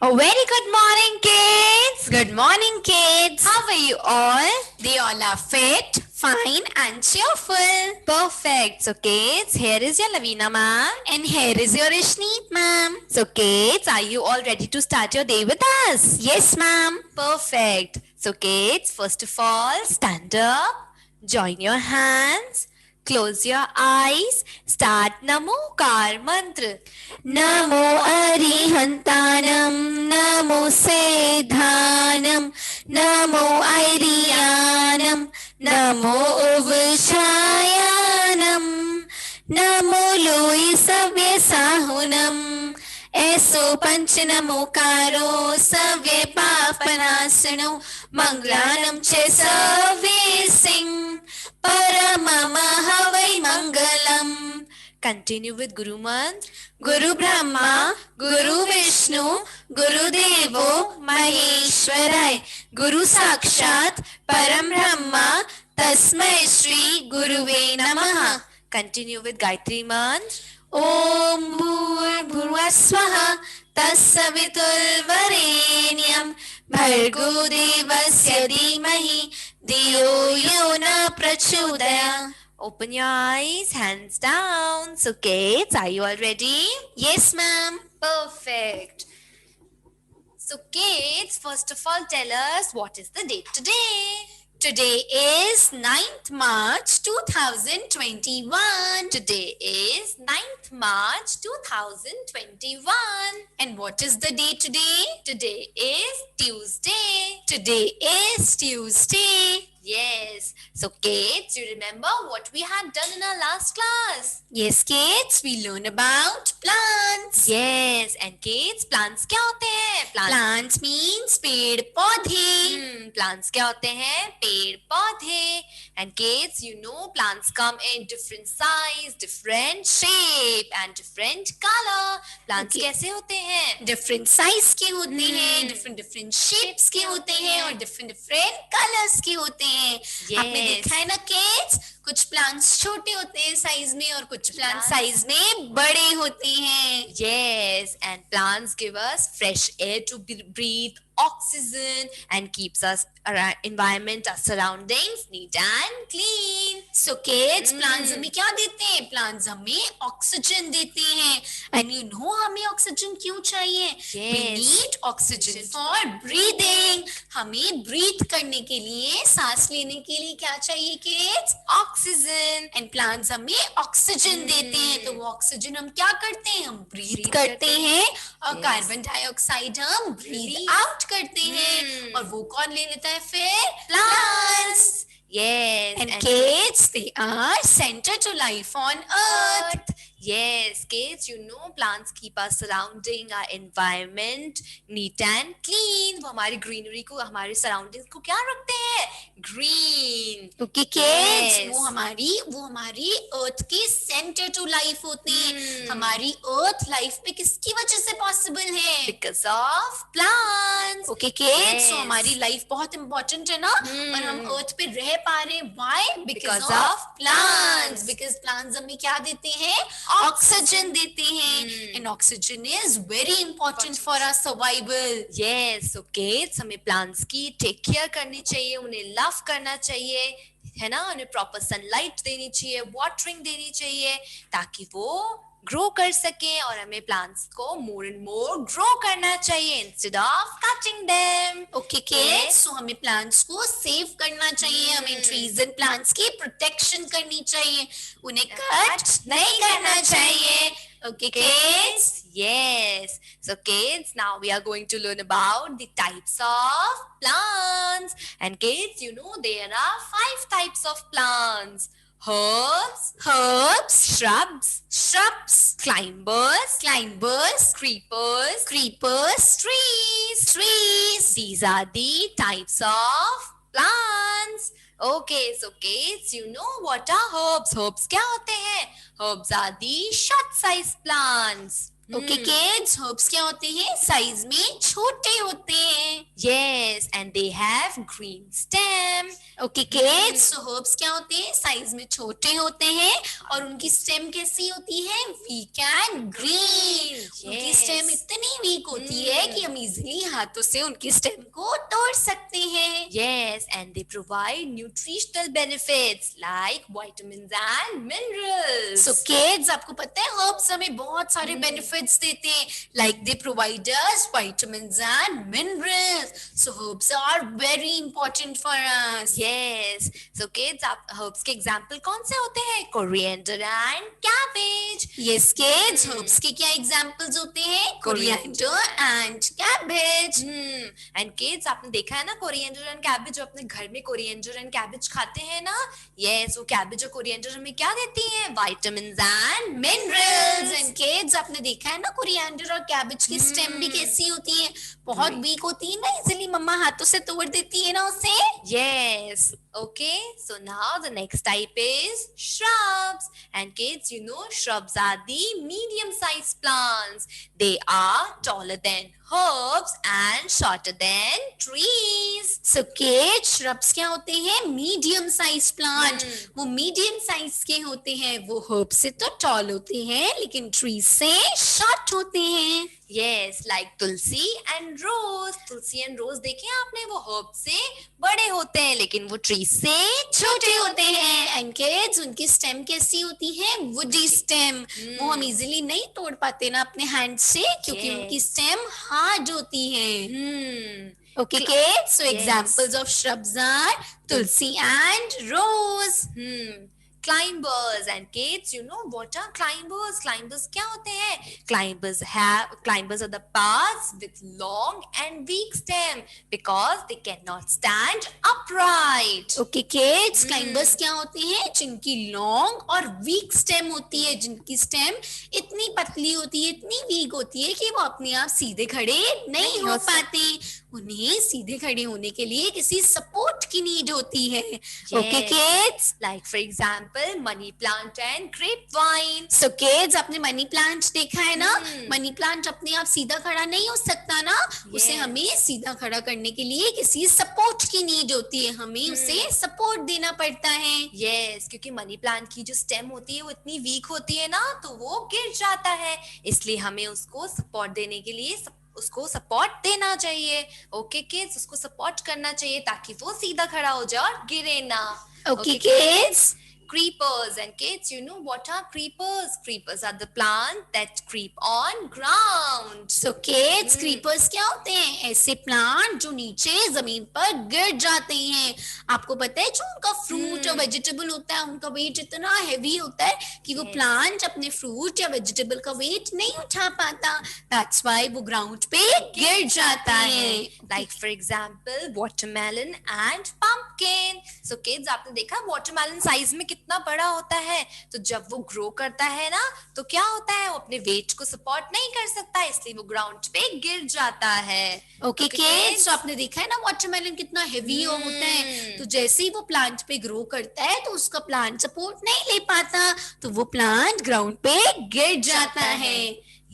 A very good morning, kids. Good morning, kids. How are you all? They all are fit, fine, and cheerful. Perfect. So, kids, here is your Lavina ma'am, and here is your Ishneet ma'am. So, kids, are you all ready to start your day with us? Yes, ma'am. Perfect. So, kids, first of all, stand up, join your hands. Close your eyes. Start Namokar mantra. Namo Arihantanam, Namo Sedhanam, Namo Airiyanam, Namo Uvashayanam, Namo Lui Savya Sahunam. ऐसो पंच नमोकारो सव्य पापनाशनो मंगलानम च सव्य सिंह परमम हवै मंगलम. Continue with Guru Mantra. Guru Brahma, Guru Vishnu, Guru Devo Maheshwarai, Guru Sakshat Param Brahma, Tasmai Shri Guruve Namaha. Continue with Gayatri Mantra. Om Bhurvaswaha Tassaviturvarenyam Bhargo Devasya Dhimahi Dhiyo Yo Na Prachodaya. Open your eyes, hands down. So, kids, are you all ready? Yes, ma'am. Perfect. So, kids, first of all, tell us what is the date today? Today is 9th March 2021. Today is 9th March 2021. And what is the day today? Today is Tuesday. Today is Tuesday. Yes. So, kids, you remember what we had done in our last class? Yes, kids, we learned about plants. Yes, and kids, plants क्या होते हैं? Plants means पेड़ पौधे. Plants क्या होते हैं? पेड़ पौधे. And kids, you know plants come in different size, different shape and different color. Plants कैसे होते हैं? Different size के होते हैं, different shapes के होते हैं और different colors के होते हैं. आपने देखा है ना kids? कुछ प्लांट्स छोटे होते हैं साइज में और कुछ प्लांट्स साइज में बड़े होते हैं. Yes, and plants give us fresh air to breathe, oxygen, and keeps us environment, our surroundings neat and clean. So kids, plants हमें क्या देते हैं? Plants हमें oxygen देते हैं. And you know हमें oxygen क्यों चाहिए? We need oxygen for breathing. हमें breathe करने के लिए, सांस लेने के लिए क्या चाहिए kids? Oxygen. And plants हमें oxygen देते हैं. तो वो oxygen हम क्या करते हैं? हम breathe करते हैं और कार्बन डाइऑक्साइड हम breathe out करते हैं. और वो कौन ले लेता है फिर? Plants. Yes. And kids, they are center to life on earth. Yes, kids, you know plants keep us surrounding our environment neat and clean. वो हमारी greenery को, हमारे surroundings को क्या रखते हैं? Green. Okay, kids, वो हमारी earth के center to life होते हैं. हमारी earth life पे किसकी वजह से possible है? Because of plants. Okay, kids, so हमारी life बहुत important है ना? और हम earth पे रह पा रहे हैं. Why? Because of plants. Because plants हमें क्या देते हैं? Oxygen देते हैं. And oxygen is very important for our survival. Yes, okay. हमें plants की take care करनी चाहिए, उन्हें love करना चाहिए, है ना? उन्हें proper sunlight देनी चाहिए, watering देनी चाहिए, ताकि वो ग्रो कर सके और हमें प्लांट्स को मोर एंड मोर ग्रो करना चाहिए instead of cutting them. Okay kids, so हमें प्लांट्स को सेव करना चाहिए. हमें ट्रीज एंड प्लांट्स की प्रोटेक्शन करनी चाहिए, उन्हें कट नहीं करना चाहिए. Okay, kids? Yes. So, kids, now we are going to learn about the types of plants. And kids, you know there are 5 types of plants. Herbs, shrubs, climbers, creepers, trees. These are the types of plants. Okay, so kids, you know what are herbs? Herbs क्या होते हैं? Herbs are the short size plants. Okay kids, herbs क्या होते हैं? Size में छोटे होते हैं. Yes, and they have green stem. Okay kids, so herbs क्या होते हैं? साइज में छोटे होते हैं और उनकी स्टेम कैसी होती है? Weak and green. उनकी स्टेम इतनी वीक होती है कि हम इजीली हाथों से उनकी स्टेम को तोड़ सकते हैं. Yes, and they provide nutritional benefits like vitamins and minerals. So kids, आपको पता है herbs हमें बहुत सारे benefits देते हैं. Like they provide us vitamins and minerals. So herbs are very important for us. Yes. So kids, आप herbs के example कौन से होते हैं? Coriander and cabbage. Yes kids, herbs के क्या examples होते हैं? Coriander and cabbage. And kids, आपने देखा है ना coriander and cabbage, जो अपने घर में coriander and cabbage खाते हैं ना? Yes, वो cabbage और coriander हमें क्या देती हैं? Vitamins and minerals. And kids, आपने देखा है ना coriander और cabbage की stem भी कैसी होती है? बहुत weak होती है ना, इसीलिए मम्मा हाथों से तोड़ देती है ना उसे? Yes. Okay, so now the next type is shrubs. And kids, you know, shrubs are the medium-sized plants. They are taller than herbs and shorter than trees. So kids, shrubs क्या होते हैं? Medium sized plant. वो medium size के होते हैं. वो herbs से तो tall होते हैं, लेकिन trees से short होते हैं. Yes, like Tulsi and rose. Tulsi and rose देखे आपने? वो herbs से बड़े होते हैं, लेकिन वो trees से छोटे होते हैं. And kids, उनकी stem कैसी होती है? Woody stem. वो हम easily नहीं तोड़ पाते ना अपने hand से, क्योंकि उनकी stem hard होती है. Okay kids, so examples of shrubs are tulsi and rose. Climbers. And kids, you know what are climbers? Climbers क्या होते हैं? Climbers are the paths with long and weak stem because they cannot stand upright. Okay kids, climbers क्या होते हैं? जिनकी long और weak stem होती है, जिनकी stem इतनी पतली होती है, इतनी weak होती है कि वो अपने आप सीधे खड़े नहीं हो पाते. उन्हें सीधे खड़े होने के लिए किसी सपोर्ट की नीड होती है. Okay kids, like for example money plant and grapevine. So kids, आपने मनी प्लांट देखा है ना? मनी प्लांट अपने आप सीधा खड़ा नहीं हो सकता ना, उसे हमें सीधा खड़ा करने के लिए किसी सपोर्ट की नीड होती है. हमें उसे सपोर्ट देना पड़ता है. Yes, क्योंकि मनी प्लांट की जो स्टेम होती है वो इतनी वीक होती है ना, तो वो गिर जाता है. इसलिए हमें उसको सपोर्ट देने के लिए उसको सपोर्ट देना चाहिए. ओके किड्स, उसको सपोर्ट करना चाहिए ताकि वो सीधा खड़ा हो जाए और गिरे ना. Okay kids. Creepers. And kids, you know what are creepers? Creepers are the plant that creep on ground. So kids, creepers क्या होते हैं? ऐसे प्लांट जो नीचे जमीन पर गिर जाते हैं. आपको पता है जो उनका फ्रूट और वेजिटेबल होता है, उनका वेट इतना हेवी होता है कि वो प्लांट अपने फ्रूट या वेजिटेबल का वेट नहीं उठा पाता. That's why वो ग्राउंड पे गिर जाता है. Like for example, watermelon and pumpkin. So kids, आपने देखा watermelon साइज में कितना बड़ा होता है, तो जब वो ग्रो करता है ना, तो क्या होता है? वो अपने वेट को सपोर्ट नहीं कर सकता, इसलिए वो ग्राउंड पे गिर जाता है. ओके किड्स, तो आपने देखा है ना वाटरमेलन कितना हेवी होता है, तो जैसे ही वो प्लांट पे ग्रो करता है तो उसका प्लांट सपोर्ट नहीं ले पाता, तो वो प्लांट ग्राउंड पे गिर जाता है.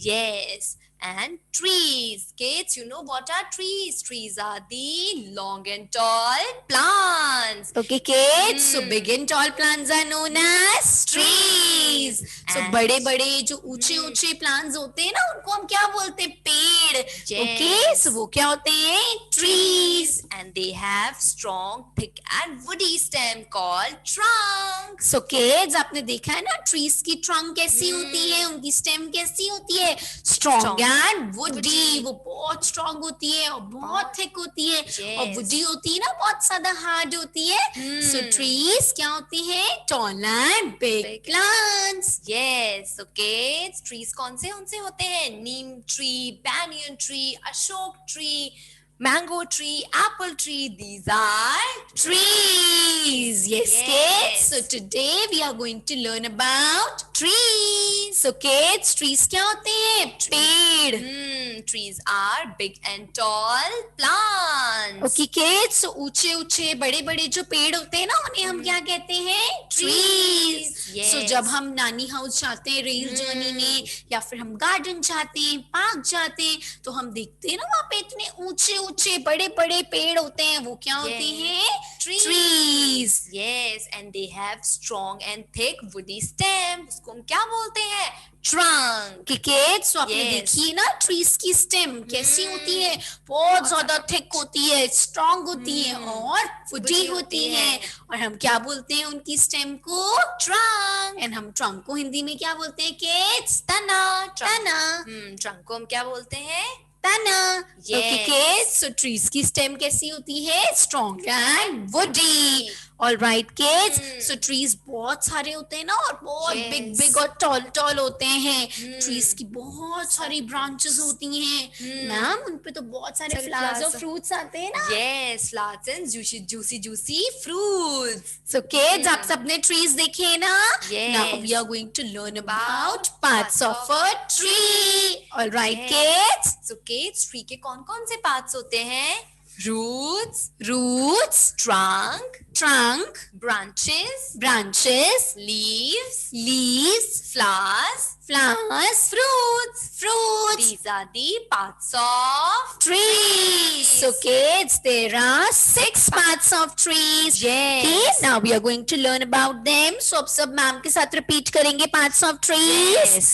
Yes. And trees. Kids, you know what are trees? Trees are the long and tall plants. Okay kids, so big and tall plants are known as trees. So बड़े बड़े जो ऊंचे ऊंचे plants होते हैं ना, उनको हम क्या बोलते हैं? पेड़. Okay, so वो क्या होते हैं? Trees. And they have strong, thick and woody stem called trunk. So kids, आपने देखा है ना trees की trunk कैसी होती है, उनकी stem कैसी होती है? Strong and woody. वो बहुत strong होती है और बहुत thick होती है. और woody होती है ना, बहुत ज़्यादा hard होती है. So trees क्या होती है? Tall and big plants. Yes. Okay. Trees कौन से होते हैं? Neem tree, banyan tree, ashok tree, mango tree, apple tree. These are trees. Yes, kids. So today we are going to learn about trees. So kids, trees क्या होते हैं? पेड़. Trees are big and tall plants. Okay kids, so ऊंचे ऊंचे बड़े बड़े जो पेड़ होते हैं ना, उन्हें हम क्या कहते हैं? Trees. So जब हम नानी हाउस जाते हैं रेल जर्नी में, या फिर हम गार्डन जाते हैं, पार्क जाते हैं, तो हम देखते हैं ना वहाँ पे इतने ऊंचे ऊंचे बड़े बड़े पेड़ होते हैं, वो क्या होते हैं? Trees. Yes, and they have strong and thick woody stems. उसको हम क्या बोलते हैं? ट्रंक। किड्स, तो आपने Yes. देखी ना ट्रीज की स्टेम कैसी होती है? बहुत ज्यादा थिक होती है, स्ट्रॉन्ग होती है और वुडी होती है। और हम क्या बोलते हैं उनकी स्टेम को? Trunk. एंड हम ट्रंक को हिंदी में क्या बोलते हैं किड्स? तना। तना। ट्रंक को हम क्या बोलते हैं? तना। Yes. ओके किड्स, सो ट्रीज की स्टेम कैसी होती है? Strong and woody. Alright kids, so trees बहुत सारे होते हैं ना, और बहुत Yes. बिग बिग और टॉल टॉल होते हैं। ट्रीज की बहुत सारी ब्रांचेस होती हैं मैम, उन पे तो बहुत सारे फ्लावर्स और फ्रूट्स आते हैं ना। Yes, flowers and juicy fruits. So kids, आप सबने ट्रीज देखे हैं ना? Yes. Now we are going to learn about parts of a tree. Alright Yes. किड्स, So kids, tree के कौन-कौन से parts होते हैं? Roots, roots, trunk, trunk, branches, branches, leaves, leaves, flowers, flowers, fruits. fruits, These are the parts of trees. So kids, there are 6 parts of trees. Yes. Okay, now we are going to learn about them. So अब सब ma'am के साथ repeat करेंगे parts of trees. Yes.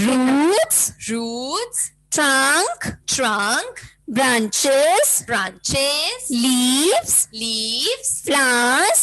Roots, Roots, trunk, branches, leaves, flowers,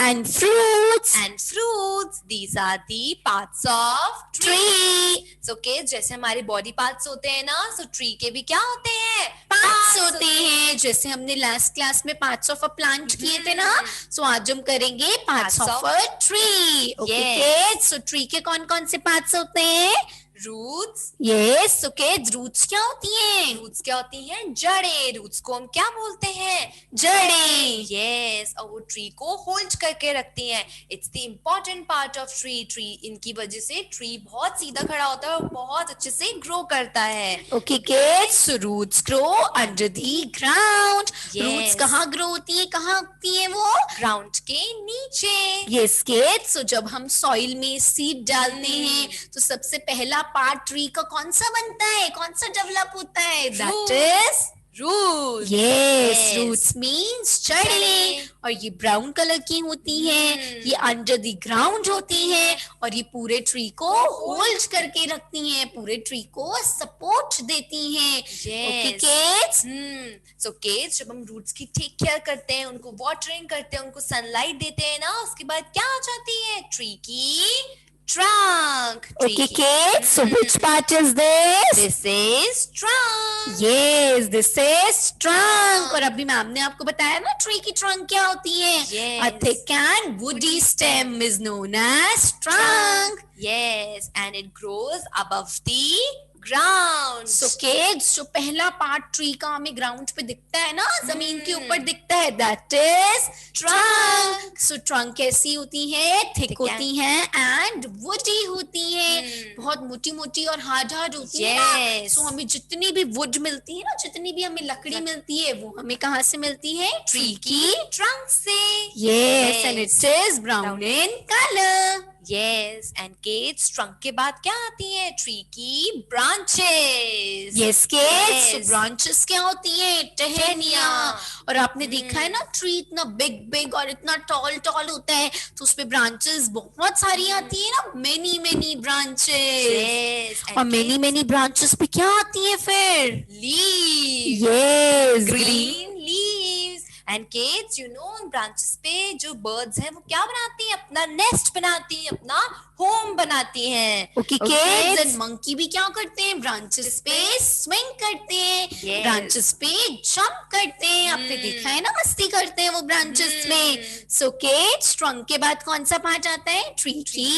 and fruits. These are the parts of Tree. So kids, जैसे हमारे body parts होते हैं ना, so ट्री के भी क्या होते हैं? पार्ट्स होते हैं। जैसे हमने लास्ट क्लास में पार्ट्स ऑफ अ प्लांट किए थे ना, सो आज हम करेंगे parts Parts of of a tree. Okay Yes. Kids, so tree के कौन कौन से पार्ट्स होते हैं? Roots. Yes, so kids, roots क्या होती हैं? रूट्स क्या होती हैं? जड़ें। रूट्स को हम क्या बोलते हैं? जड़ें। यस, और वो ट्री को होल्ड करके रखती हैं। It's the important part of tree. इनकी वजह से ट्री बहुत सीधा खड़ा होता है और बहुत अच्छे से ग्रो करता है। Okay kids, so roots grow under the ground. Yes. Roots कहाँ ग्रो होती है? कहाँ होती है वो? ग्राउंड के नीचे। यस किड्स, सो जब हम सॉइल में सीड डालते हैं तो सबसे पहला पार्ट ट्री का कौन सा बनता है? कौन सा डेवलप होता है? That is root. Yes, Yes. Roots means जड़ें। और ये ब्राउन कलर की होती हैं, ये अंडर द ग्राउंड होती हैं और ये पूरे ट्री को होल्ड करके रखती हैं, पूरे ट्री को सपोर्ट देती हैं। ओके किड्स, सो किड्स, जब हम रूट्स की टेक केयर करते हैं, उनको वाटरिंग करते हैं, उनको सनलाइट देते हैं ना, उसके बाद क्या आ जाती है? ट्री की trunk. okay kids, so which part is this? This is trunk. Yes, this is trunk. और अभी मैम ने आपको बताया ना ट्री की ट्रंक क्या होती है? Yes. A thick and woody stem is known as trunk. Yes, and it grows above the ground. So kids, जो पहला पार्ट ट्री का हमें ग्राउंड पे दिखता है ना, जमीन के ऊपर दिखता है, that is trunk. So trunk कैसी होती है? थिक होती है एंड वुडी होती है, बहुत मोटी मोटी और हार्ड हार्ड होती है ना। Yes. So हमें जितनी भी वुड मिलती है ना, जितनी भी हमें लकड़ी मिलती है, वो हमें कहाँ से मिलती है? ट्री की trunk से। Yes, and it is brown in color. Yes, and kids, trunk के बाद क्या आती है? ट्री की branches. Yes kids, so Yes. branches क्या होती है? टहनियाँ। और आपने देखा है ना ट्री इतना बिग बिग और इतना टॉल टॉल होता है, तो उसपे ब्रांचेस बहुत सारी आती है ना, many many branches. Yes, and और मेनी मेनी ब्रांचेस पे क्या आती है फिर? leaves. Yes, Green leaves. And kids, you know, उन branches पे जो birds हैं, वो क्या बनाती हैं? अपना nest बनाती हैं, अपना home बनाती हैं। Okay kids, and monkey भी क्या करते हैं? ब्रांचेस पे स्विंग करते हैं, Yes. ब्रांचेस पे जंप करते हैं। आपने देखा है ना, मस्ती करते हैं वो ब्रांचेस में। सो किड्स, ट्रंक के बाद कौन सा पार्ट आता है? ट्री की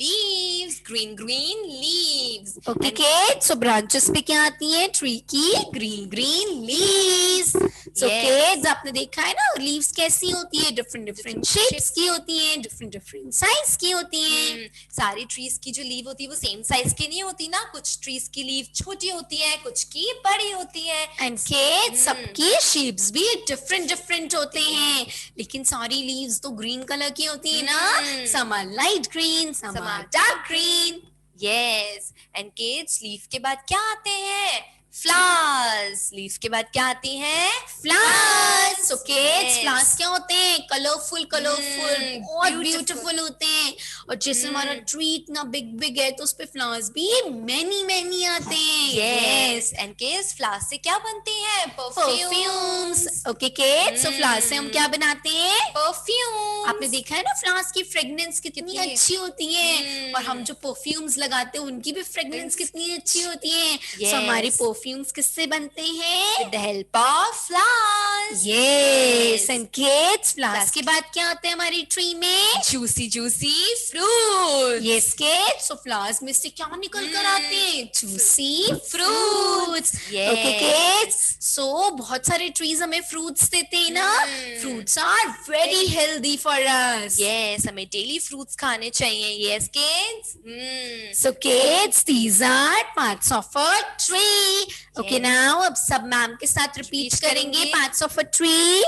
Leaves, green leaves. Okay kids, so branches पे क्या आती है? ट्री की green leaves. So Yes. Kids, आपने देखा है ना लीव्स कैसी होती है? डिफरेंट शेप्स की होती हैं, डिफरेंट साइज की होती हैं। सारी ट्रीज की जो लीव होती है वो सेम साइज की नहीं होती ना, कुछ ट्रीज की लीव छोटी होती है, कुछ की बड़ी होती है। एंड किड्स सबके शेप्स भी डिफरेंट डिफरेंट होते हैं, लेकिन सारी लीव्स तो ग्रीन कलर की होती है ना, some are light green, some are dark green. Yes, and kids leaf के बाद क्या आते हैं? फ्लावर्स। लीफ के बाद क्या आती हैं? Flowers. So kids Yes. Flowers क्या होते हैं? कलरफुल कलरफुल, बहुत beautiful. ब्यूटीफुल होते हैं। और जैसे हमारा ट्री इतना बिग बिग है तो उस पे फ्लावर्स भी मैनी मैनी आते हैं। यस, एंड किड्स फ्लावर्स से क्या बनती है? Perfumes. Okay kids, so flowers से हम क्या बनाते हैं? परफ्यूम। आपने देखा है ना फ्लावर्स की फ्रेग्रेंस कितनी कितनी- अच्छी होती है, और हम जो परफ्यूम्स लगाते हैं उनकी भी फ्रेग्रेंस कितनी अच्छी होती है। सो हमारी परफ्यूम्स किससे बनते हैं? With the help of flowers. Yes, and kids flowers के बाद क्या आता है हमारी ट्री में? Juicy juicy fruit. Yes kids, so flowers में से क्या निकल कर आते हैं? Juicy fruits. Yes. Okay kids, so बहुत सारे ट्रीज हमें फ्रूट्स देते हैं ना। Fruits are very healthy for us. Yes, हमें डेली फ्रूट्स खाने चाहिए। Yes kids. So kids, these are parts of a tree. Okay, Yes. now अब सब मैम के साथ रिपीट Repeat करेंगे। करेंगे। Parts of a tree.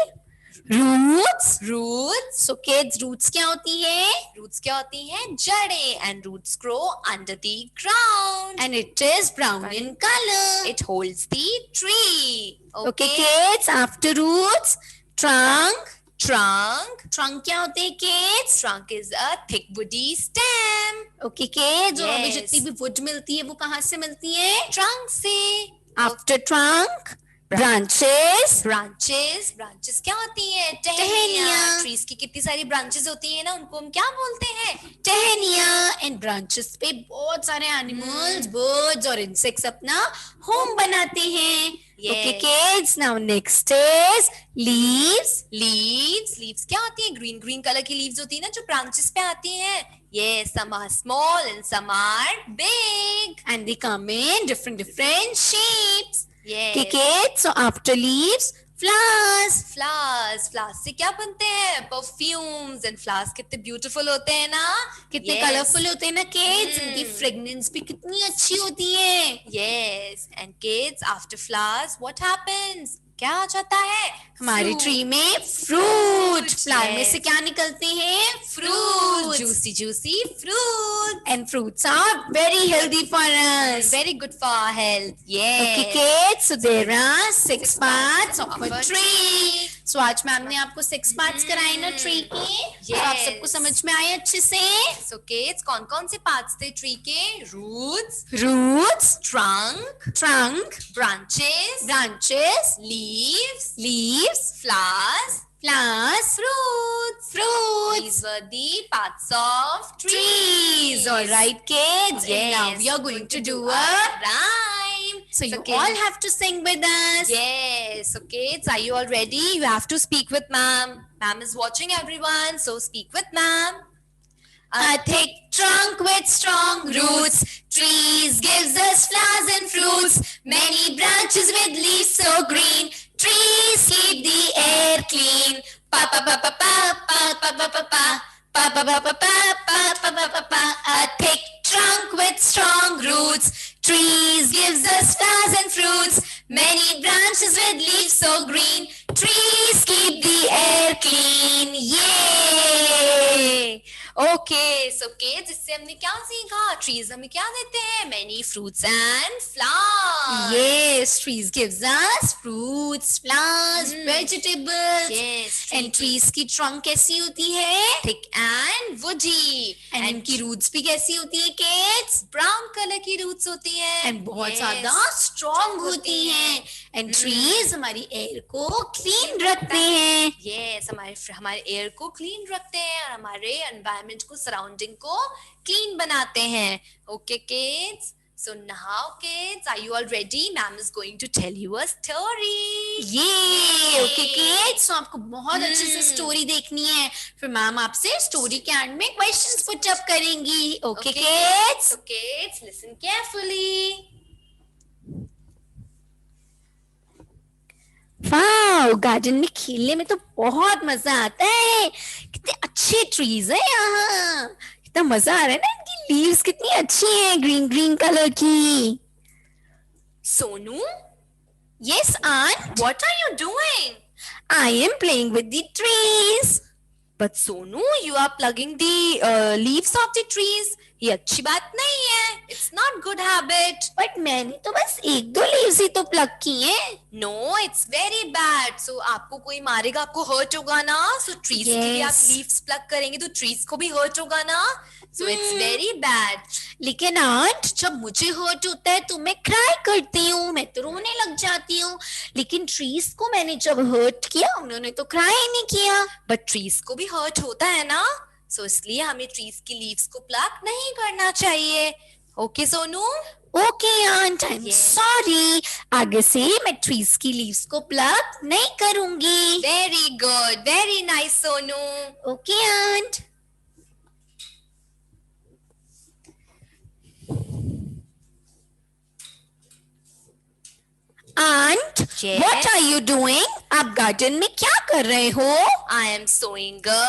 Roots. Roots. So kids, roots क्या होती है? रूट्स क्या होती हैं? जड़ें। And roots grow under the ground. And it is brown in color. It holds the tree. Okay kids, after roots, trunk. Trunk. Trunk क्या होते हैं kids? Trunk is a thick woody stem. Okay kids, और हमें Yes. जितनी भी wood मिलती है वो कहाँ से मिलती है? Trunk से। After trunk, branches. Branches. Branches क्या होती है? टहनियाँ। ट्रीज की कितनी सारी ब्रांचेस होती है ना, उनको हम क्या बोलते हैं? टहनियाँ। एंड ब्रांचेस पे बहुत सारे एनिमल्स, बर्ड्स और इंसेक्ट्स अपना होम बनाते हैं। Yes. Okay kids, now next is leaves. Leaves. Leaves क्या होती है? ग्रीन ग्रीन कलर की लीव्स होती है ना जो ब्रांचेस पे आती हैं। Yes, some are small and some are big. And they come in different different shapes. Yes. Okay kids, so after leaves flowers. Flowers. Flowers से क्या बनते हैं? परफ्यूम्स। एंड फ्लावर्स कितने ब्यूटीफुल होते हैं ना, कितने Yes. कलरफुल होते हैं ना किड्स, इनकी फ्रेग्रेंस भी कितनी अच्छी होती है। Yes, and kids, after flowers, what happens? क्या आ जाता है? हमारी Fruit. ट्री में फ्रूट। फ्लावर में Yes. से क्या निकलते हैं? Fruit. Juicy, juicy fruit. And fruits are very healthy for us. Very good for our health. Yes. Okay kids, so there are six parts of a a tree. So आज ma'am ने आपको 6 parts कराए ना tree के, तो आप Yes. सबको समझ में आए अच्छे से? So kids, कौन कौन से parts थे tree के? Roots, Roots, trunk, trunk, branches, branches, leaves, leaves, flowers, flowers, fruits. fruits, These were the parts of trees. All right kids, and now Yes. we are going to do a rhyme. So you kids- all have to sing with us. Yes. So kids, are you all ready? You have to speak with ma'am. Ma'am is watching everyone, so speak with ma'am. A thick trunk with strong roots, trees gives us flowers and fruits, many branches with leaves so green, trees keep the air clean. Pa pa pa pa pa pa pa pa pa pa pa pa pa pa pa pa pa pa pa. A thick trunk with strong roots, trees gives us flowers and fruits, many branches with leaves so green, trees keep the air clean. Yay! Okay, so kids, इससे हमने क्या सीखा? Trees हमें क्या देते हैं? Many fruits and flowers. Yes, trees gives us fruits, flowers, vegetables. Yes. And trees की trunk कैसी होती है? thick and woody. And इनकी roots भी कैसी होती है kids? brown color की roots होती हैं. And बहुत Yes. ज़्यादा strong होती हैं. And trees हमारी air को clean रखते हैं. Yes, हमारे एयर को क्लीन रखते हैं और हमारे एनवायरनमेंट को, सराउंडिंग को क्लीन बनाते हैं. Okay kids, so now kids, are you all ready? Ma'am is going to tell you a story. ये okay kids, so आपको बहुत अच्छे से स्टोरी देखनी है. फिर मैम आपसे स्टोरी के एंड में क्वेश्चंस पुट अप करेंगी. Okay kids? So kids, listen carefully. Wow, garden में खेलने में तो बहुत मजा आता है. कितने अच्छे ट्रीज है यहाँ, कितना मजा आ रहा है ना इनकी लीव्स कितनी अच्छी हैं, ग्रीन ग्रीन कलर की. Sonu, Yes, aunt. what are you doing? I am playing with the trees. But Sonu, you are plugging the leaves of the trees. ये अच्छी बात नहीं है. It's not good habit. But मैंने तो बस एक दो लीव्स ही तो प्लग की हैं. No, it's very bad. So आपको कोई मारेगा, आपको hurt होगा ना. So trees के लिए आप Yes. leaves plug करेंगे तो trees को भी hurt होगा ना. So it's very bad. लेकिन आंट, जब मुझे हर्ट होता है तो मैं क्राई करती हूँ, मैं तो रोने लग जाती हूँ. लेकिन ट्रीज को मैंने जब हर्ट किया, उन्होंने तो क्राई नहीं किया. But trees को भी hurt होता है ना. So इसलिए हमें trees की leaves को plug नहीं करना चाहिए. Okay, Sonu? Okay aunt, I am Yes. Sorry. आगे से मैं ट्रीज की लीव्स को प्लग नहीं करूंगी. Very good. Very nice, Sonu. Okay aunt. Aunt, Yes. What are you doing? आप गार्डन में क्या कर रहे हो? I am sowing a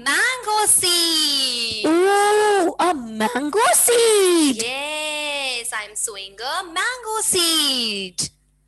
mango seed. Oh, a mango seed. Yes, I am sowing a mango seed.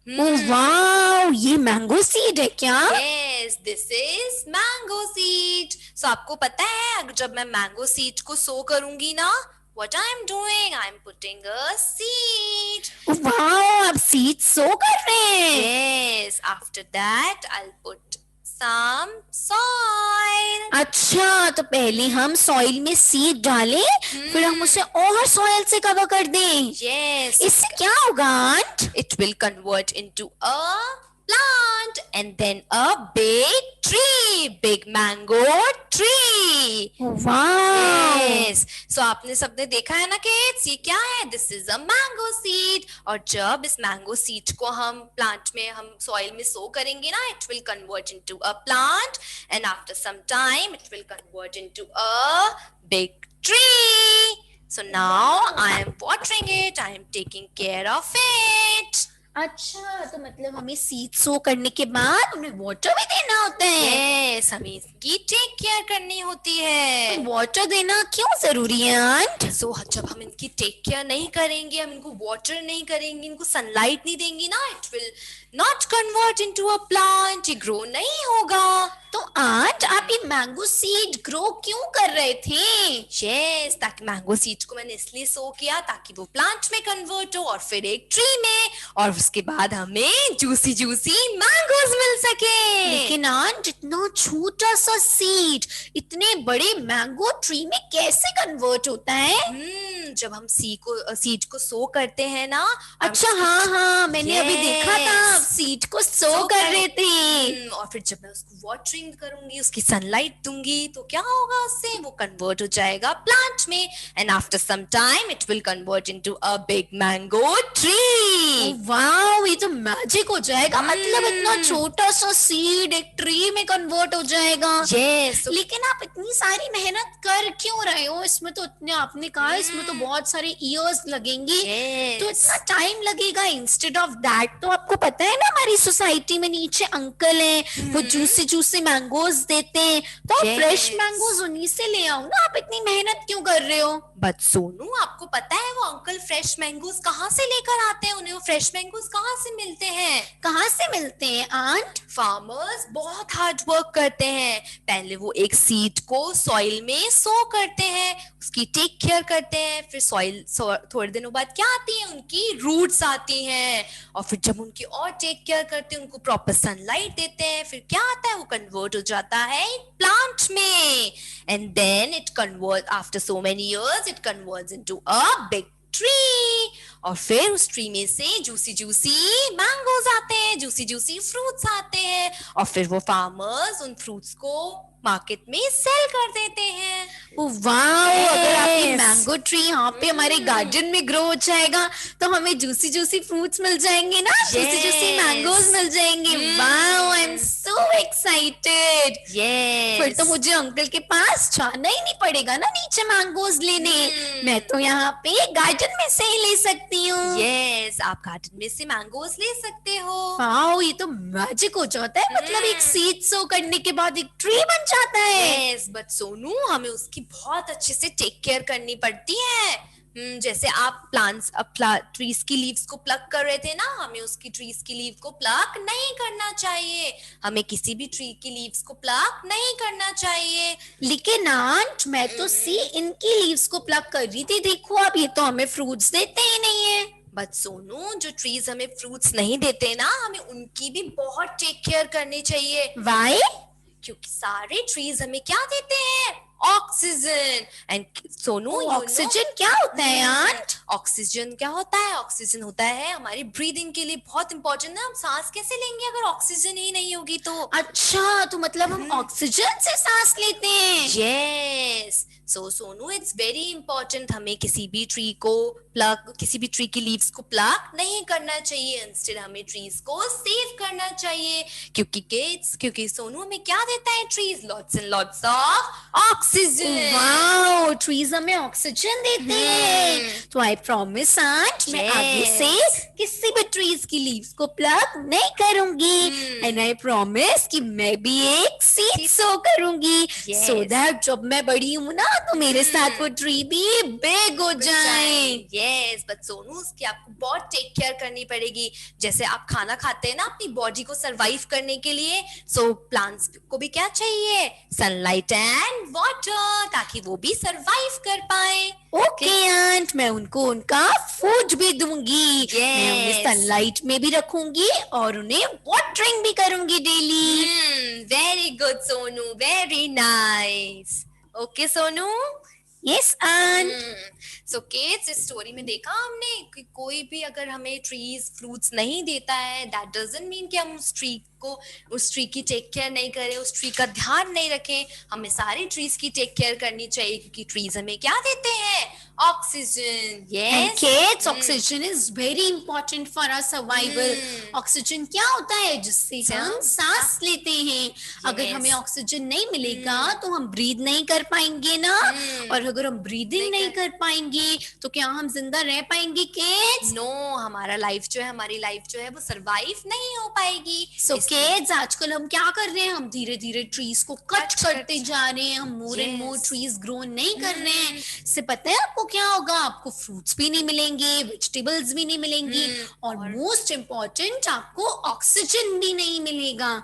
Oh wow, ये mango seed है क्या? Yes, this is mango seed. So आपको पता है अगर जब मैं mango seed को sow करूंगी ना, what I am doing? I am putting a seed. Oh wow, आप सीड सो कर रहे हैं. Yes, after that I'll put some soil. अच्छा, तो पहले हम सॉइल में सीड डालें, फिर हम उसे और सॉइल से कवर कर दें. Yes, इससे क्या होगा aunt? it will convert into a plant and then a big tree, big mango tree. Wow. Yes. So आपने सबने देखा है ना kids, ये क्या है? This is a mango seed. और जब इस mango seed को हम plant में हम soil में sow करेंगे ना, it will convert into a plant and after some time it will convert into a big tree. So now I am watering it, I am taking care of it. अच्छा, तो मतलब हमें seed सो करने के बाद उन्हें वाटर भी देना होता है. Yes, हमें इसकी टेक केयर करनी होती है. वाटर देना क्यों जरूरी है आंट? So जब हम इनकी टेक केयर नहीं करेंगे, हम इनको वाटर नहीं करेंगे, इनको सनलाइट नहीं देंगे ना, it will not convert into a plant. ये ग्रो नहीं होगा. तो आंट, आप ये मैंगो सीड ग्रो क्यों कर रहे थे? Yes, ताकि मैंगो सीड्स को मैंने इसलिए सो किया ताकि वो प्लांट में कन्वर्ट हो और फिर एक ट्री में, और उसके बाद हमें जूसी जूसी मैंगोज मिल सके. लेकिन आंट, इतना छोटा सा सीड इतने बड़े मैंगो ट्री में कैसे कन्वर्ट होता है? जब हम सीड को सो करते हैं ना. अच्छा, हाँ हाँ, मैंने अभी देखा था, Yes. आप सीड को सो कर रहे थे. और फिर जब मैं उसको वाटरिंग करूंगी, उसकी सनलाइट दूंगी, तो क्या होगा उससे? वो कन्वर्ट हो जाएगा प्लांट में and after some time it will convert into a big mango tree. Wow, ये तो मैजिक हो जाएगा. मतलब इतना छोटा सा सीड एक ट्री में कन्वर्ट हो जाएगा. यस. लेकिन आप इतनी सारी मेहनत कर क्यों रहे हो? इसमें तो इतने, आपने कहा इसमें तो बहुत सारे इयर्स लगेंगे. तो इतना टाइम लगेगा. इंस्टेड ऑफ दैट, तो आपको पता है ना, हमारी सोसाइटी में नीचे अंकल हैं, वो जूसी जूसी मैंगोज देते हैं, तो आप Yes. फ्रेश मैंगोज उन्हीं से ले आओ ना. आप इतनी मेहनत क्यों कर रहे हो? बट सोनू, आपको पता है वो अंकल फ्रेश मैंगोज कहाँ से लेकर आते हैं? उन्हें वो फ्रेश मैंगोज कहाँ से मिलते हैं? कहाँ से मिलते हैं आंट? फार्मर्स बहुत हार्ड वर्क करते हैं. पहले वो एक सीड को सॉइल में सो करते हैं, उसकी टेक केयर करते हैं, फिर सॉइल थोड़े दिनों बाद क्या आती है? उनकी रूट्स आती हैं, और फिर जब उनकी और टेक केयर करते हैं, उनको प्रॉपर सनलाइट देते हैं, फिर क्या आता है? वो कन्वर्ट हो जाता है प्लांट में and then it convert after so many years it converts into a big tree. और फिर उस ट्री में से जूसी जूसी मैंगोज आते हैं, जूसी जूसी फ्रूट्स आते हैं, और फिर वो फार्मर्स उन फ्रूट्स को मार्केट में सेल कर देते हैं. वाओ, अगर आपकी Yes. मैंगो ट्री यहाँ पे हमारे गार्डन में ग्रो हो जाएगा तो हमें जूसी जूसी फ्रूट्स मिल जाएंगे ना, जूसी जूसी Yes. मैंगोज मिल जाएंगे. Wow, I am so excited. फिर यस. तो मुझे अंकल के पास जाना ही नहीं पड़ेगा ना नीचे मैंगोज लेने. मैं तो यहाँ पे गार्डन में से ही ले सकती हूँ. यस, आप गार्डन में से मैंगोज ले सकते हो. वाओ, ये तो मैजिक हो जाता है. मतलब एक सीड सो करने के बाद एक ट्री बन जाता है। यस बट सोनू हमें उसकी बहुत अच्छे से टेक केयर करनी पड़ती है। जैसे आप प्लांट्स ट्रीज की लीव्स को प्लग कर रहे थे ना, हमें उसकी ट्रीज की लीव को प्लग नहीं करना चाहिए। हमें किसी भी ट्री की लीव्स को प्लग नहीं करना चाहिए। लेकिन आंट मैं तो सी इनकी लीव्स को प्लग कर रही थी, देखो अब ये तो हमें फ्रूट्स देते ही नहीं है। बट सोनू जो ट्रीज हमें फ्रूट्स नहीं देते ना, हमें उनकी भी बहुत टेक केयर करनी चाहिए। वाई? क्योंकि सारे ट्रीज हमें क्या देते हैं? ऑक्सीजन। एंड सोनू ऑक्सीजन क्या होता है आंट? ऑक्सीजन क्या होता है? ऑक्सीजन होता है हमारी ब्रीदिंग के लिए बहुत इंपॉर्टेंट है। हम सांस कैसे लेंगे अगर ऑक्सीजन ही नहीं होगी तो? अच्छा, तो मतलब हम ऑक्सीजन से सांस लेते हैं। Yes so Sonu it's very important, हमें किसी भी ट्री की लीव्स को प्लग नहीं करना चाहिए। इंस्टेड हमें ट्रीज को सेव करना चाहिए। क्योंकि सोनू हमें क्या देता है trees? Lots and lots of oxygen. Wow, trees हमें ऑक्सीजन देते हैं। तो आई प्रॉमिस आंट मैं आगे से किसी भी ट्रीज की लीव्स को प्लग नहीं करूंगी। एंड आई प्रॉमिस कि मैं भी एक सीड सो करूंगी, सो दैट जब मैं बड़ी हूं ना तो मेरे साथ वो ट्री भी बिग हो जाए। यस बट सोनू उसकी आपको बहुत टेक केयर करनी पड़ेगी। जैसे आप खाना खाते हैं ना अपनी बॉडी को सरवाइव करने के लिए, सो प्लांट्स को भी क्या चाहिए? सनलाइट एंड वाटर, ताकि वो भी सरवाइव कर पाए। ओके आंट, मैं उनको उनका फूड भी दूंगी। मैं उन्हें सनलाइट में भी रखूंगी और उन्हें वाटरिंग भी करूंगी daily. Very good Sonu, very nice. Okay Sonu. Yes aunt. So kids, इस स्टोरी में देखा हमने कि कोई भी अगर हमें ट्रीज फ्रूट्स नहीं देता है, दैट डजंट मीन कि हम उस ट्री की टेक केयर नहीं करें, उस ट्री का ध्यान नहीं रखें। हमें सारी ट्रीज की टेक केयर करनी चाहिए क्योंकि ट्रीज हमें क्या देते हैं? Oxygen. And kids, oxygen is very important for our survival. Oxygen क्या होता है? जिससे हम सांस लेते हैं। अगर हमें ऑक्सीजन नहीं मिलेगा तो हम ब्रीद नहीं कर पाएंगे ना, और अगर हम ब्रीदिंग नहीं कर पाएंगे तो क्या हम जिंदा रह पाएंगे किड्स? नो, हमारी लाइफ जो है वो सरवाइव नहीं हो पाएगी। सो किड्स, आजकल हम क्या कर रहे हैं? हम धीरे धीरे ट्रीज को कट करते जा रहे हैं। हम मोर एंड मोर ट्रीज ग्रो नहीं कर रहे हैं। इससे पता है आपको क्या होगा? आपको फ्रूट्स भी नहीं मिलेंगे, वेजिटेबल्स भी नहीं मिलेंगी, और मोस्ट इम्पोर्टेंट आपको ऑक्सीजन भी नहीं मिलेगा।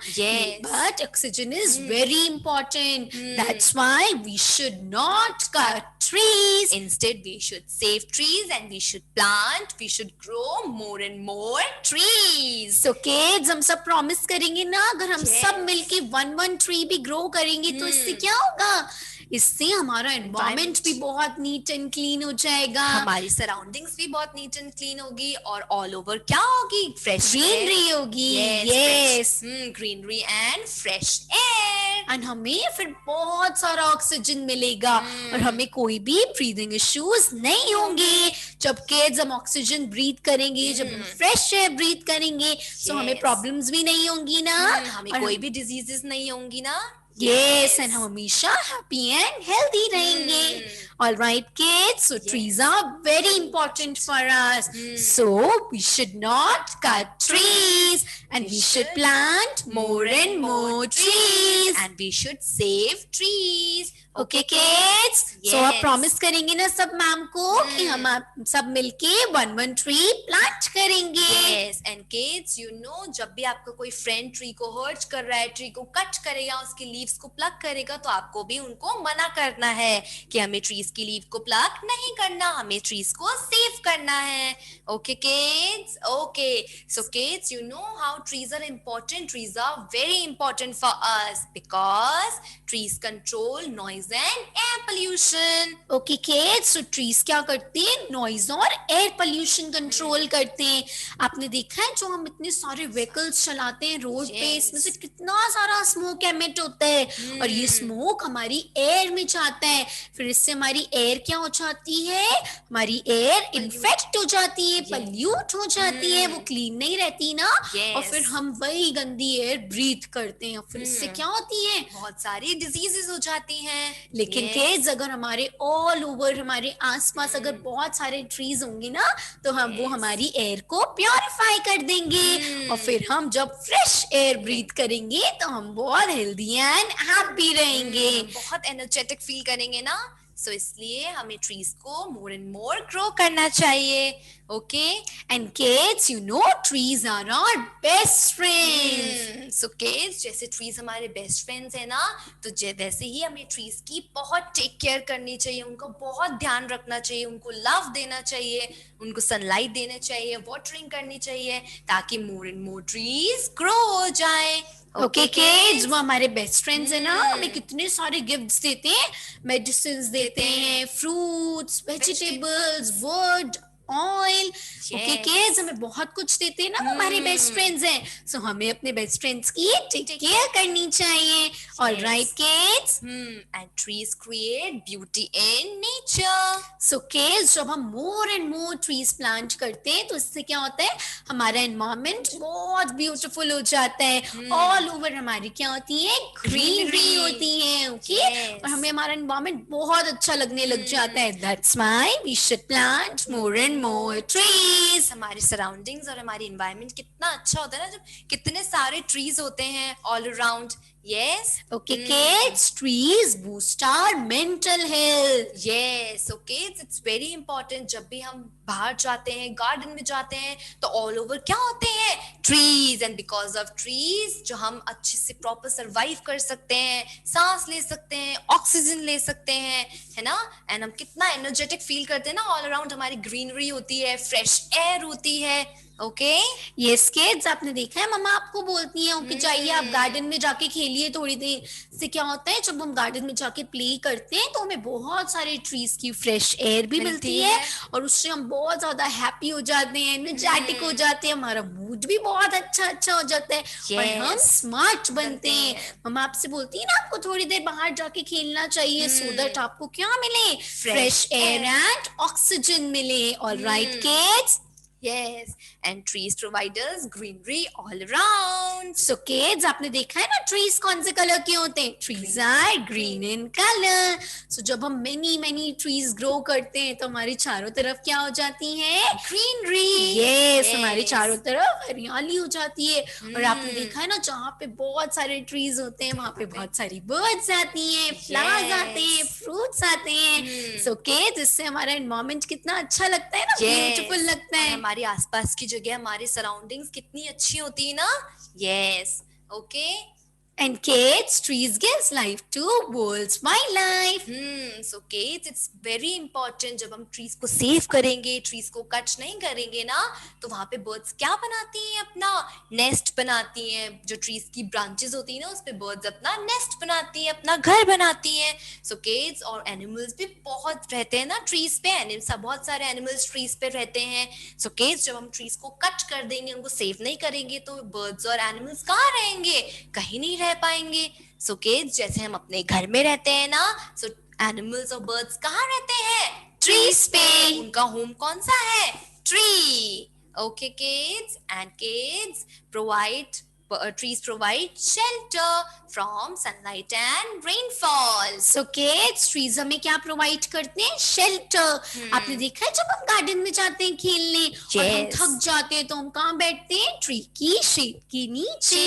But oxygen is very important, that's why we should not cut trees. Instead, we should save trees and we should plant, we should grow more and more trees. So kids, हम सब promise करेंगे ना, अगर हम सब मिलके one tree भी grow करेंगे तो इससे क्या होगा? इससे हमारा एनवायरमेंट भी बहुत नीट एंड क्लीन हो जाएगा, हमारी सराउंडिंग्स भी बहुत नीट एंड क्लीन होगी, और ऑल ओवर क्या होगी? फ्रेश ग्रीनरी होगी। Yes, greenery and fresh air, and हमें फिर बहुत सारा ऑक्सीजन मिलेगा और हमें कोई भी ब्रीदिंग इश्यूज नहीं होंगे। जब किड्स हम ऑक्सीजन ब्रीथ करेंगे, जब हम फ्रेश एयर ब्रीथ करेंगे, तो हमें प्रॉब्लम्स भी नहीं होंगी ना, हमें कोई भी डिजीजेस नहीं होंगी ना। Yes, and हम हमेशा happy and healthy रहेंगे। All right, kids. So trees are very important for us. So we should not cut trees, and we should plant more and more trees, and we should save trees. Okay, kids. So आप promise करेंगे ना सब ma'am को कि हम सब मिलके one tree plant करेंगे। Yes, and kids, you know, जब भी आपका कोई फ्रेंड ट्री को हर्ट कर रहा है, ट्री को कट करेगा, उसकी लीव्स को प्लग करेगा, तो आपको भी उनको मना करना है कि हमें ट्रीज की लीव को प्लग नहीं करना, हमें ट्रीज को सेव करना है। Okay, kids? Okay. So kids, you know how trees are important. Trees are very important for us because trees control noise and air pollution. Okay, kids. So trees क्या करते हैं? Noise और air pollution control करते हैं। आपने देखा है जो हम इतने सारे vehicles चलाते हैं रोड पे, इसमें से कितना सारा स्मोक एमिट होता है, और ये स्मोक हमारी एयर में जाता है। फिर इससे हमारी एयर क्या हो जाती है? हमारी एयर इन्फेक्ट हो जाती है, पल्यूट हो जाती है, वो क्लीन नहीं रहती ना, और फिर हम वही गंदी एयर ब्रीथ करते हैं। फिर इससे क्या होती है? बहुत सारी डिजीजेस हो जाती हैं। लेकिन Yes. kids अगर हमारे ऑल ओवर हमारे आसपास अगर बहुत सारे ट्रीज होंगे ना तो हम वो Yes. हमारी एयर को प्योरीफाई कर देंगे और फिर हम जब फ्रेश एयर ब्रीथ करेंगे तो हम बहुत हेल्दी एंड हैप्पी रहेंगे। बहुत एनर्जेटिक फील करेंगे ना, सो इसलिए हमें ट्रीज को मोर एंड मोर ग्रो करना चाहिए। Okay and kids you know trees are our best friends. So kids, जैसे ट्रीज हमारे बेस्ट फ्रेंड्स है ना, तो वैसे ही हमें ट्रीज की बहुत टेक केयर करनी चाहिए, उनको बहुत ध्यान रखना चाहिए, उनको लव देना चाहिए, उनको सनलाइट देना चाहिए, वाटरिंग करनी चाहिए, ताकि मोर एंड मोर ट्रीज ग्रो हो जाए। ओके किड्स, वो हमारे बेस्ट फ्रेंड्स है ना, हमें कितने सारे गिफ्ट्स देते हैं, मेडिसिन देते हैं, fruits, vegetables, would, oil. Okay kids, हमें बहुत कुछ देते हैं ना, वो हमारे बेस्ट फ्रेंड्स हैं, सो हमें अपने बेस्ट फ्रेंड्स की टेक केयर करनी चाहिए। Alright kids, and trees create beauty in nature. So kids, जब हम मोर एंड मोर ट्रीज प्लांट करते हैं तो इससे क्या होता है, हमारा एनवायरनमेंट बहुत ब्यूटीफुल हो जाता है। ऑल ओवर हमारी क्या होती है, ग्रीनरी होती है। ओके, और हमें हमारा एनवायरनमेंट बहुत अच्छा लगने लग जाता है। That's why we should plant more and more trees. हमारे सराउंडिंग्स और हमारी एनवायरनमेंट कितना अच्छा होता है ना, जब कितने सारे ट्रीज होते हैं all around. Yes. Okay, kids, trees boost our mental health. Yes, okay, it's very important. जब भी हम बाहर जाते हैं, गार्डन में जाते हैं, तो ऑल ओवर क्या होते हैं, trees, and because of trees जो हम अच्छे से प्रॉपर सरवाइव कर सकते हैं, सांस ले सकते हैं, ऑक्सीजन ले सकते हैं, है ना, एंड हम कितना एनर्जेटिक फील करते हैं ना, ऑल अराउंड हमारी ग्रीनरी होती है, फ्रेश एयर होती है। ओके यस किड्स, आपने देखा है मम्मा आपको बोलती हैं कि जाइए आप गार्डन में जाके खेलिए थोड़ी देर। से क्या होता है, जब हम गार्डन में जाके प्ले करते हैं तो हमें बहुत सारे ट्रीज की फ्रेश एयर भी मिलती है और उससे हम बहुत ज्यादा हैप्पी हो जाते हैं, एनर्जेटिक हो जाते हैं, हमारा मूड भी बहुत अच्छा हो जाता है और हम स्मार्ट बनते हैं। मम्मा आपसे बोलती है ना आपको थोड़ी देर बाहर जाके खेलना चाहिए सो दैट आपको क्या मिले, फ्रेश एयर एंड ऑक्सीजन मिले। Alright kids, Yes, and trees provide us greenery all around. So kids, आपने देखा है ना ट्रीज कौन से कलर के होते हैं, trees are green in colour. So जब हम मेनी ट्रीज ग्रो करते हैं तो हमारी चारों तरफ क्या हो जाती है, ग्रीनरी। Yes, हमारी चारों तरफ हरियाली हो जाती है। और आपने देखा है ना जहाँ पे बहुत सारे ट्रीज होते हैं वहाँ पे बहुत सारी बर्ड्स आती हैं, फ्लावर्स आते हैं, फ्रूट्स आते हैं। सो किड्स, इससे हमारा एनवायरनमेंट कितना अच्छा लगता है ना, ब्यूटीफुल लगता है। हमारे आसपास की जगह, हमारे सराउंडिंग्स कितनी अच्छी होती है ना। Yes, okay, And kids, trees gives life to world's wildlife. So kids, it's very important, जब हम ट्रीज को सेव करेंगे, ट्रीज को कट नहीं करेंगे ना, तो वहाँ पे बर्ड्स क्या बनाती हैं, अपना नेस्ट बनाती हैं। जो ट्रीज की ब्रांचेस होती है ना, उस पे बर्ड्स अपना नेस्ट बनाती हैं, अपना घर बनाती हैं। सो किड्स, और एनिमल्स भी बहुत रहते हैं ना ट्रीज पे, बहुत सारे एनिमल्स ट्रीज पे रहते हैं। सो किड्स, जब हम ट्रीज को कट कर देंगे, उनको सेव नहीं करेंगे, तो बर्ड्स और एनिमल्स कहाँ रहेंगे, कहीं नहीं रह पाएंगे। सो किड्स, जैसे हम अपने घर में रहते हैं ना, सो एनिमल्स और बर्ड्स कहाँ रहते हैं, ट्रीज पे। उनका होम कौन सा है, tree. Okay kids, and kids provide trees provide shelter from sunlight and rainfall. So kids, trees हमें क्या प्रोवाइड करते हैं, शेल्टर। आपने देखा है जब हम गार्डन में जाते हैं खेलने और हम थक जाते हैं तो हम कहाँ बैठते हैं, ट्री की शेड के नीचे।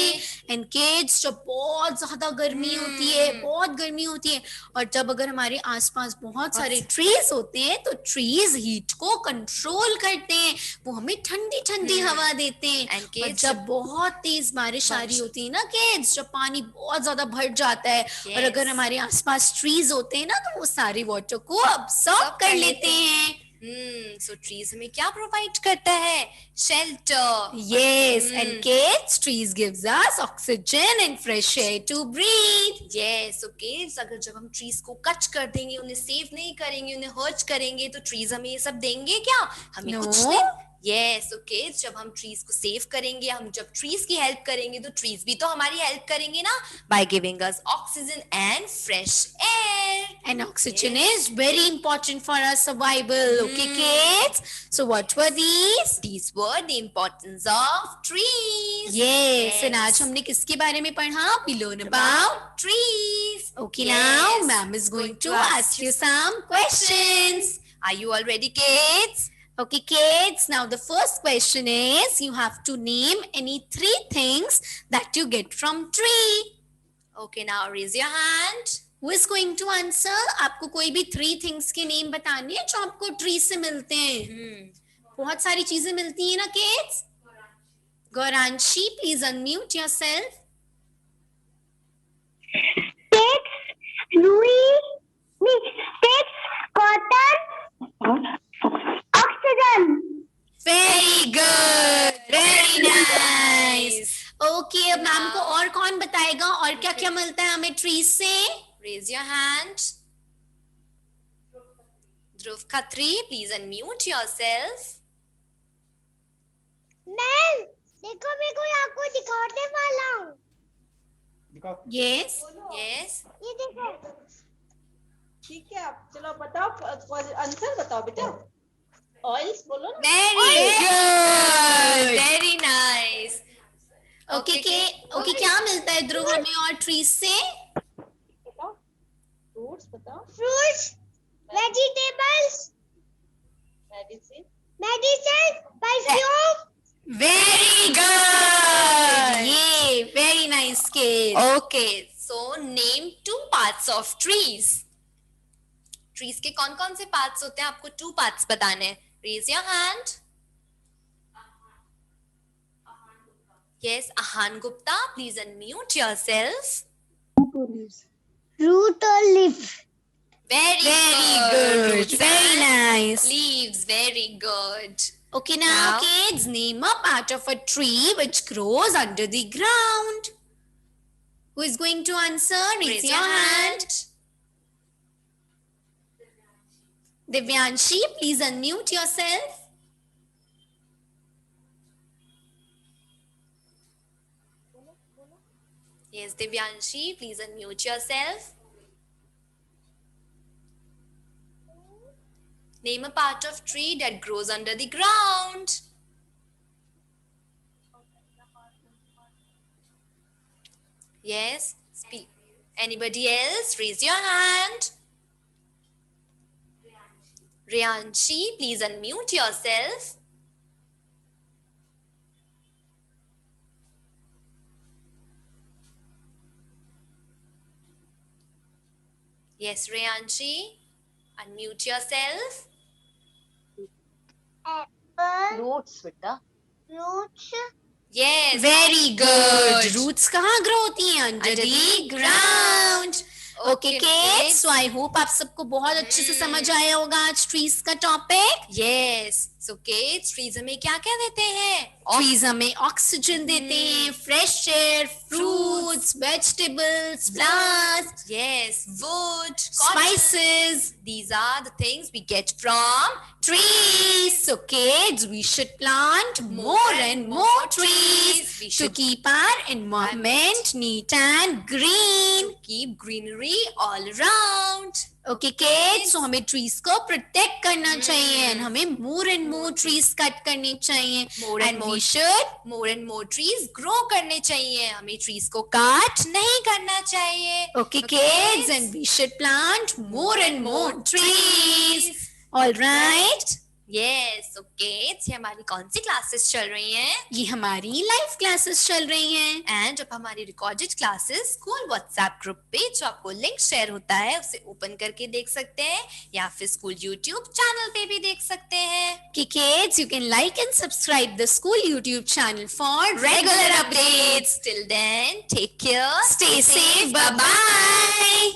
एंड किड्स, जब बहुत ज्यादा गर्मी होती है, बहुत गर्मी होती है, और जब अगर हमारे आसपास बहुत सारे ट्रीज होते हैं तो ट्रीज हीट को कंट्रोल करते हैं, वो हमें ठंडी ठंडी हवा देते हैं। और जब बहुत तेज बारिश आ रही होती है ना किड्स, जब पानी बहुत ज्यादा भर जाता है और अगर हमारे आसपास ट्रीज होते हैं ना तो वो सारे वाटर को अब्सॉर्ब कर लेते हैं। सो ट्रीज हमें क्या प्रोवाइड करता है, shelter. Yes, and kids, trees gives us oxygen and fresh air to breathe. Yes, okay, अगर जब हम ट्रीज को कट कर देंगे, उन्हें सेव नहीं करेंगे, उन्हें हर्ट करेंगे, तो ट्रीज हमें ये सब देंगे क्या, हमें कुछ नहीं Yes, okay. जब हम ट्रीज को सेव करेंगे, हम जब ट्रीज की हेल्प करेंगे तो ट्रीज भी तो हमारी हेल्प करेंगे ना, by giving us oxygen and fresh air. And oxygen is very important for our survival. Okay, kids? So what were these? These were the importance of trees. Yes. And आज हमने किसके बारे में पढ़ा? We learn about trees. Okay, Yes. now ma'am is going to ask you some questions. Are you all ready, kids? Okay, kids, now the first question is you have to name any 3 things that you get from tree. Okay, now raise your hand. Who is going to answer? आपको कोई भी 3 things के name बताने हैं जो आपको tree से मिलते हैं. बहुत सारी चीजें मिलती हैं ना kids? Gauranshi, please unmute yourself. Sticks, sticks, cotton, oxygen. Very good, very nice. Okay, अब मैम को और कौन बताएगा और क्या क्या मिलता है हमें ट्री से? Raise your hand. Dhruv Khatri, please unmute yourself. मैं देखो मैं कोई आपको दिखाने वाला हूँ. Yes. Yes. ये देखो. ठीक है, आप चलो बताओ, आंसर बताओ बेटा. ऑयल्स बोलो ना. Very good. Very nice. Okay, okay, क्या मिलता है ध्रुव हमें और ट्री से? बताओ. फ्रूट्स बताओ. Fruits, vegetables, medicine. medicine, perfume. Very good. Yay, very nice kids. Okay, so name 2 parts of trees. Trees के कौन कौन से parts होते हैं? आपको 2 parts बताने हैं. Raise your hand. Yes, Ahan Gupta, please unmute yourself. Root or leaf. Very good. Very nice. Leaves, very good. Okay, now kids, name a part of a tree which grows under the ground. Who is going to answer? Raise your hand. Divyanshi, please unmute yourself. Yes, Divyanshi, please unmute yourself. Name a part of tree that grows under the ground. Yes, speak. Anybody else? Raise your hand. Riyanshi, please unmute yourself. Yes, Riyanshi, unmute yourself. Apple, fruits बेटा. roots, Yes, Very good. Roots कहाँ grow होती हैं? Under Under the the ground. Okay, Okay, kids. kids. So I hope आप सबको बहुत अच्छे से समझ आया होगा आज trees का topic. Yes. So kids, trees हमें क्या क्या देते हैं? Trees हमें oxygen देते हैं, fresh air, fruits, vegetables, flowers, Yes, wood, cotton. spices, These are the things we get from trees. So kids, we should plant more and more trees We to should keep our environment neat and green. keep greenery all around. Okay, kids, so हमें trees को protect करना चाहिए and हमें more and more trees cut करनी चाहिए. More and And more we should more and more trees grow करने चाहिए. हमें trees को cut नहीं करना चाहिए. Okay, kids, and we should plant more and more trees. All right. Yes, okay. ये हमारी कौन सी classes चल रही हैं? ये हमारी लाइव क्लासेस चल रही हैं. एंड अब हमारी recorded classes school WhatsApp group पे जो आपको लिंक शेयर होता है उसे ओपन करके देख सकते हैं या फिर स्कूल यूट्यूब चैनल पे भी देख सकते हैं. Okay, kids, you can like and subscribe the school YouTube channel for regular updates. Till then, take care. Stay safe. Bye bye.